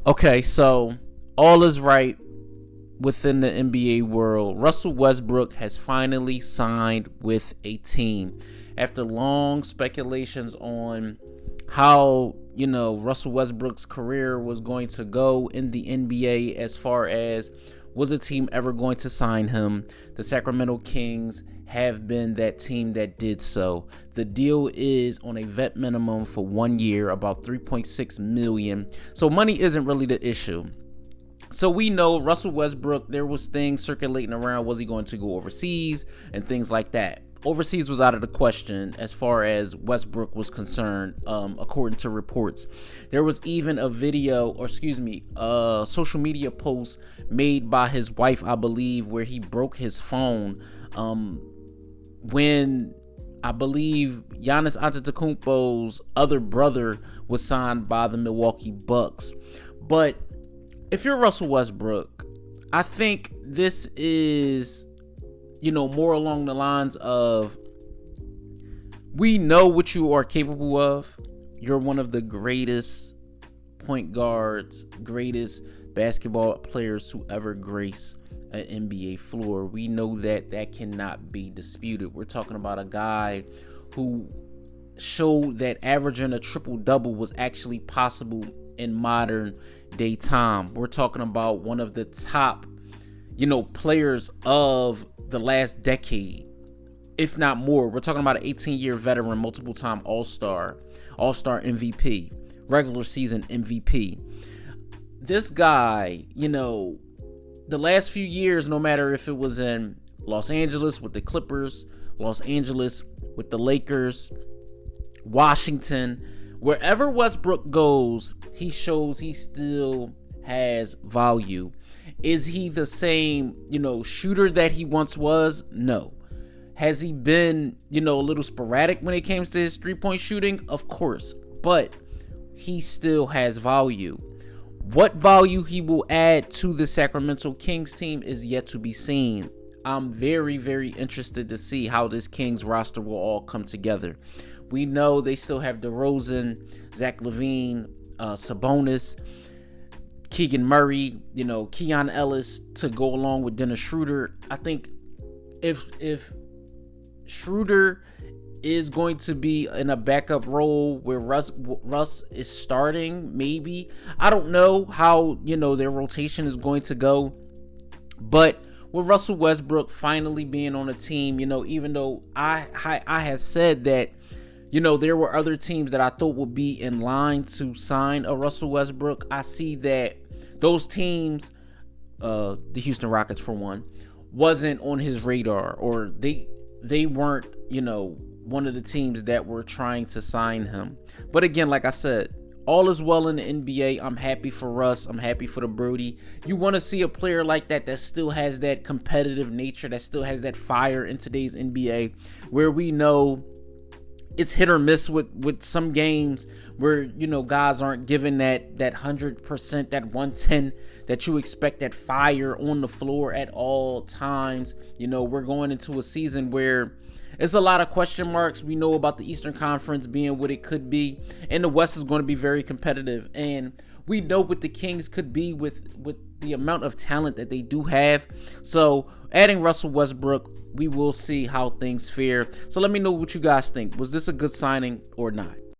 Okay, so all is right within the NBA world. Russell Westbrook has finally signed with a team. After long speculations on how, Russell Westbrook's career was going to go in the NBA, as far as was a team ever going to sign him, the Sacramento Kings have been that team that did so. The deal is on a vet minimum for 1 year, about $3.6 million. So money isn't really the issue. So we know Russell Westbrook, there was things circulating around, was he going to go overseas and things like that. Overseas was out of the question as far as Westbrook was concerned, according to reports. There was even a social media post made by his wife, I believe, where he broke his phone when I believe Giannis Antetokounmpo's other brother was signed by the Milwaukee Bucks. But if you're Russell Westbrook, I think this is, more along the lines of, we know what you are capable of. You're one of the greatest point guards, greatest basketball players to ever grace an NBA floor. We know that cannot be disputed. We're talking about a guy who showed that averaging a triple-double was actually possible in modern day time. We're talking about one of the top, players of the last decade, if not more. We're talking about an 18-year veteran, multiple-time All-Star MVP, regular season MVP. This guy, the last few years, no matter if it was in Los Angeles with the Clippers, Los Angeles with the Lakers, Washington, wherever Westbrook goes, he shows he still has value. Is he the same, shooter that he once was? No. Has he been, a little sporadic when it comes to his three-point shooting? Of course. But he still has value. What value he will add to the Sacramento Kings team is yet to be seen. I'm very, very interested to see how this Kings roster will all come together. We know they still have DeRozan, Zach LaVine, Sabonis, Keegan Murray, Keon Ellis to go along with Dennis Schroeder. I think if Schroeder is going to be in a backup role where Russ is starting, maybe. I don't know how, their rotation is going to go. But with Russell Westbrook finally being on a team, even though I had said that, there were other teams that I thought would be in line to sign a Russell Westbrook. I see that those teams, the Houston Rockets for one, wasn't on his radar, or they weren't, one of the teams that were trying to sign him. But again, like I said, all is well in the NBA. I'm happy for Russ. I'm happy for the Brody. You want to see a player like that still has that competitive nature, that still has that fire in today's NBA, where we know it's hit or miss with some games where, guys aren't given that 100%, that 110 that you expect, that fire on the floor at all times. We're going into a season where it's a lot of question marks. We know about the Eastern Conference being what it could be, and the West is going to be very competitive. And we know what the Kings could be with the amount of talent that they do have. So adding Russell Westbrook, we will see how things fare. So let me know what you guys think. Was this a good signing or not?